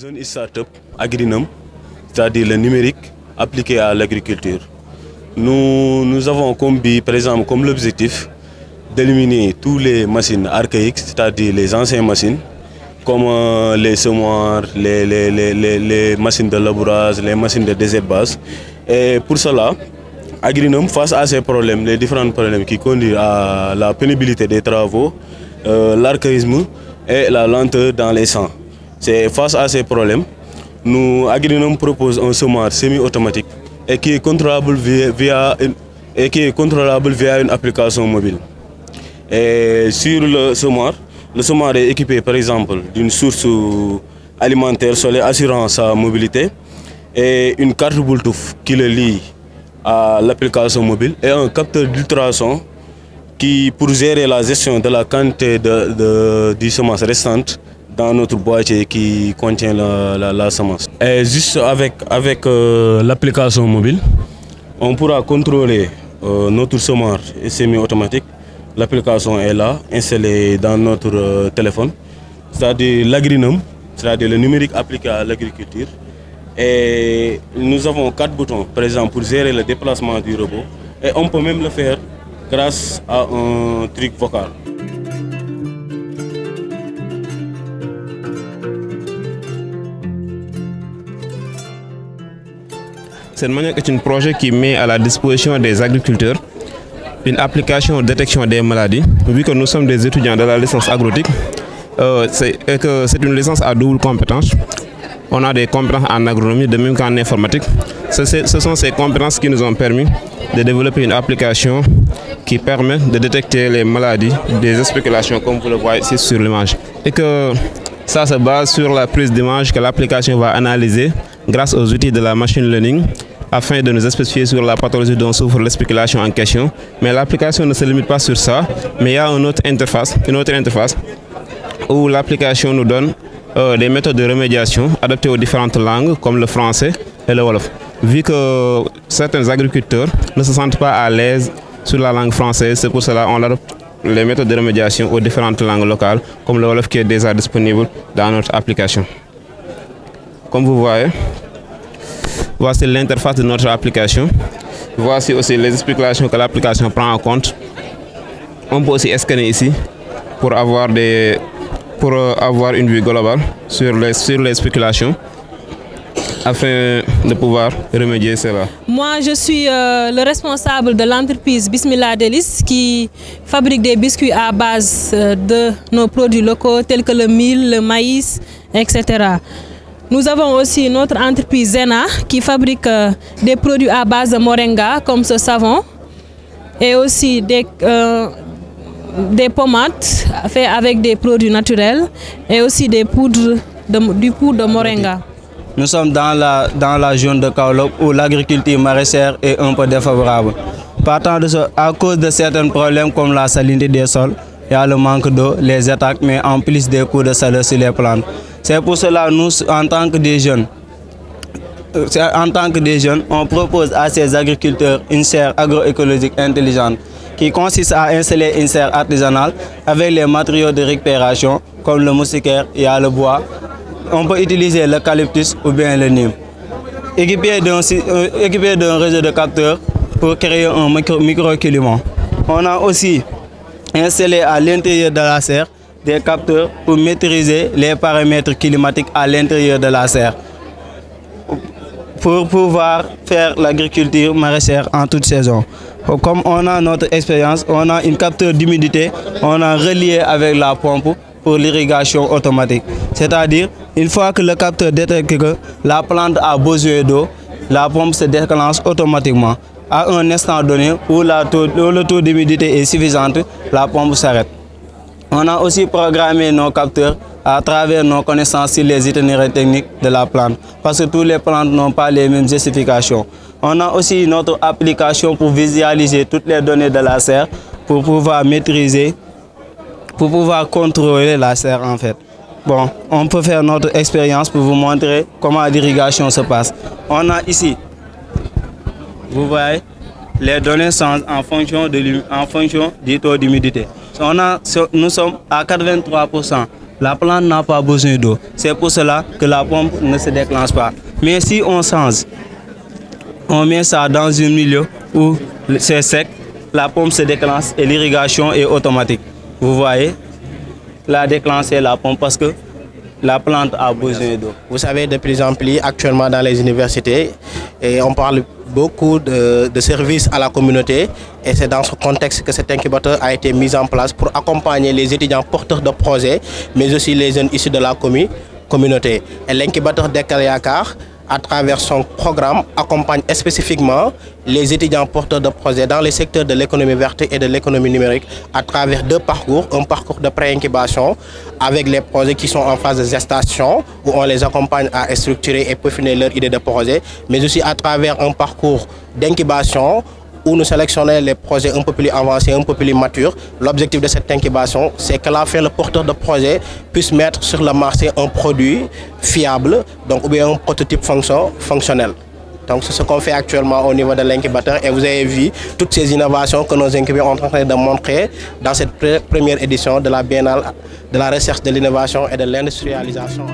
Jeune start-up Agrinum, c'est-à-dire le numérique appliqué à l'agriculture. Nous avons par exemple comme l'objectif d'éliminer toutes les machines archaïques, c'est-à-dire les anciennes machines, comme les semoirs, les machines de labourage, les machines de désherbage. Et pour cela, Agrinum, face à ces problèmes, les différents problèmes qui conduisent à la pénibilité des travaux, l'archaïsme et la lenteur dans les champs. C'est face à ces problèmes, Agrinum propose un semoir semi-automatique et qui est contrôlable via une application mobile. Et sur le semoir est équipé par exemple d'une source alimentaire solaire assurant sa mobilité et une carte Bluetooth qui le lie à l'application mobile et un capteur d'ultrasons qui pour gérer la gestion de la quantité du semence restante dans notre boîtier qui contient la semence. Et juste avec l'application mobile, on pourra contrôler notre semoir semi-automatique. L'application est là, installée dans notre téléphone. C'est-à-dire l'Agrinum, c'est-à-dire le numérique appliqué à l'agriculture. Et nous avons 4 boutons, par exemple, pour gérer le déplacement du robot. Et on peut même le faire grâce à un truc vocal. Cette manière est un projet qui met à la disposition des agriculteurs une application de détection des maladies. Vu que nous sommes des étudiants de la licence agrotique, c'est une licence à double compétence. On a des compétences en agronomie, de même qu'en informatique. Ce sont ces compétences qui nous ont permis de développer une application qui permet de détecter les maladies des spéculations, comme vous le voyez ici sur l'image. Et que ça se base sur la prise d'image que l'application va analyser grâce aux outils de la machine learning afin de nous spécifier sur la pathologie dont souffre la spéculation en question. Mais l'application ne se limite pas sur ça, mais il y a une autre interface où l'application nous donne des méthodes de remédiation adaptées aux différentes langues comme le français et le wolof. Vu que certains agriculteurs ne se sentent pas à l'aise sur la langue française, c'est pour cela qu'on adapte les méthodes de remédiation aux différentes langues locales comme le wolof qui est déjà disponible dans notre application. Comme vous voyez, voici l'interface de notre application. Voici aussi les explications que l'application prend en compte. On peut aussi scanner ici pour avoir une vue globale sur les spéculations afin de pouvoir remédier cela. Moi, je suis le responsable de l'entreprise Bismillah Délices qui fabrique des biscuits à base de nos produits locaux tels que le mil, le maïs, etc. Nous avons aussi notre entreprise Zena qui fabrique des produits à base de moringa comme ce savon et aussi des pommades faites avec des produits naturels et aussi du poudre de moringa. Nous sommes dans la zone de Kaolack où l'agriculture maraîchère est un peu défavorable. Partant de ça, à cause de certains problèmes comme la salinité des sols, il y a le manque d'eau, les attaques, mais en plus des coups de chaleur sur les plantes. C'est pour cela que nous, en tant que des jeunes, on propose à ces agriculteurs une serre agroécologique intelligente qui consiste à installer une serre artisanale avec les matériaux de récupération comme le moustiquaire et le bois. On peut utiliser l'eucalyptus ou bien le nîmes. Équipé d'un réseau de capteurs pour créer un microclimat. On a aussi installé à l'intérieur de la serre des capteurs pour maîtriser les paramètres climatiques à l'intérieur de la serre pour pouvoir faire l'agriculture maraîchère en toute saison. Comme on a notre expérience, on a un capteur d'humidité, on a relié avec la pompe pour l'irrigation automatique. C'est-à-dire, une fois que le capteur détecte que la plante a besoin d'eau, la pompe se déclenche automatiquement. À un instant donné où le taux d'humidité est suffisant, la pompe s'arrête. On a aussi programmé nos capteurs à travers nos connaissances sur les itinéraires techniques de la plante, parce que toutes les plantes n'ont pas les mêmes spécifications. On a aussi notre application pour visualiser toutes les données de la serre, pour pouvoir maîtriser, pour pouvoir contrôler la serre en fait. Bon, on peut faire notre expérience pour vous montrer comment l'irrigation se passe. On a ici, vous voyez, les données sont en fonction du taux d'humidité. Nous sommes à 83% La plante n'a pas besoin d'eau. C'est pour cela que la pompe ne se déclenche pas. Mais si on change, on met ça dans un milieu où c'est sec, la pompe se déclenche et l'irrigation est automatique. Vous voyez, la déclencher la pompe parce que la plante a besoin d'eau. Vous savez, de plus en plus actuellement dans les universités, et on parle beaucoup de services à la communauté, et c'est dans ce contexte que cet incubateur a été mis en place pour accompagner les étudiants porteurs de projets, mais aussi les jeunes issus de la communauté. Et l'incubateur Dekkal Yaakaar, à travers son programme, accompagne spécifiquement les étudiants porteurs de projets dans les secteurs de l'économie verte et de l'économie numérique à travers deux parcours. Un parcours de pré-incubation avec les projets qui sont en phase de gestation où on les accompagne à structurer et peaufiner leur idée de projet, mais aussi à travers un parcours d'incubation où nous sélectionnons les projets un peu plus avancés, un peu plus matures. L'objectif de cette incubation, c'est que la fin, le porteur de projet puisse mettre sur le marché un produit fiable, donc ou bien un prototype fonctionnel. Donc c'est ce qu'on fait actuellement au niveau de l'incubateur et vous avez vu toutes ces innovations que nos incubateurs sont en train de montrer dans cette première édition de la Biennale de la recherche, de l'innovation et de l'industrialisation.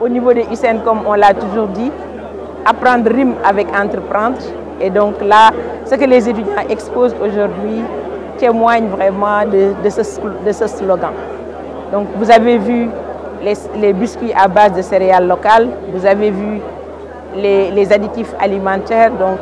Au niveau des UCN, comme on l'a toujours dit, apprendre rime avec entreprendre. Et donc là, ce que les étudiants exposent aujourd'hui témoigne vraiment de ce slogan. Donc vous avez vu les biscuits à base de céréales locales, vous avez vu les additifs alimentaires. Donc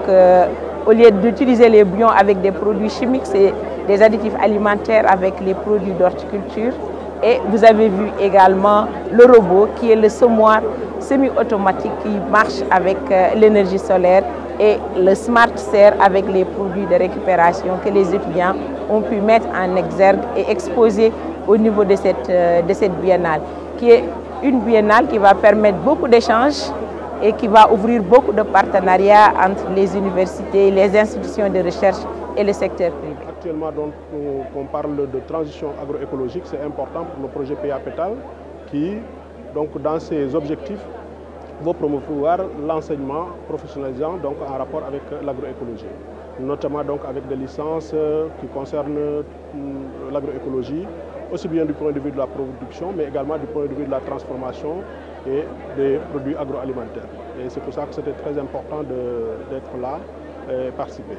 au lieu d'utiliser les bouillons avec des produits chimiques, c'est des additifs alimentaires avec les produits d'horticulture. Et vous avez vu également le robot qui est le semoir semi-automatique qui marche avec l'énergie solaire et le Smart Serre avec les produits de récupération que les étudiants ont pu mettre en exergue et exposer au niveau de cette biennale, qui est une biennale qui va permettre beaucoup d'échanges et qui va ouvrir beaucoup de partenariats entre les universités, les institutions de recherche et le secteur privé. Actuellement, donc, on parle de transition agroécologique, c'est important pour le projet PA Pétale qui, donc, dans ses objectifs, va promouvoir l'enseignement professionnalisant donc, en rapport avec l'agroécologie, notamment donc, avec des licences qui concernent l'agroécologie, aussi bien du point de vue de la production, mais également du point de vue de la transformation et des produits agroalimentaires. Et c'est pour ça que c'était très important d'être là et participer.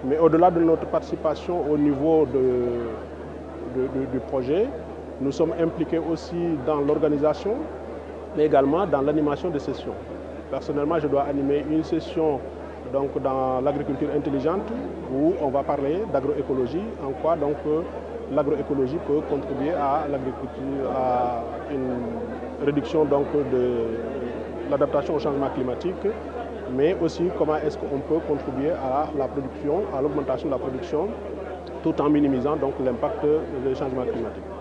Mais au-delà de notre participation au niveau du projet, nous sommes impliqués aussi dans l'organisation, mais également dans l'animation des sessions. Personnellement, je dois animer une session donc, dans l'agriculture intelligente où on va parler d'agroécologie, en quoi donc l'agroécologie peut contribuer à l'agriculture, à une réduction donc, de l'adaptation au changement climatique, mais aussi comment est-ce qu'on peut contribuer à la production, à l'augmentation de la production, tout en minimisant donc l'impact des changements climatiques.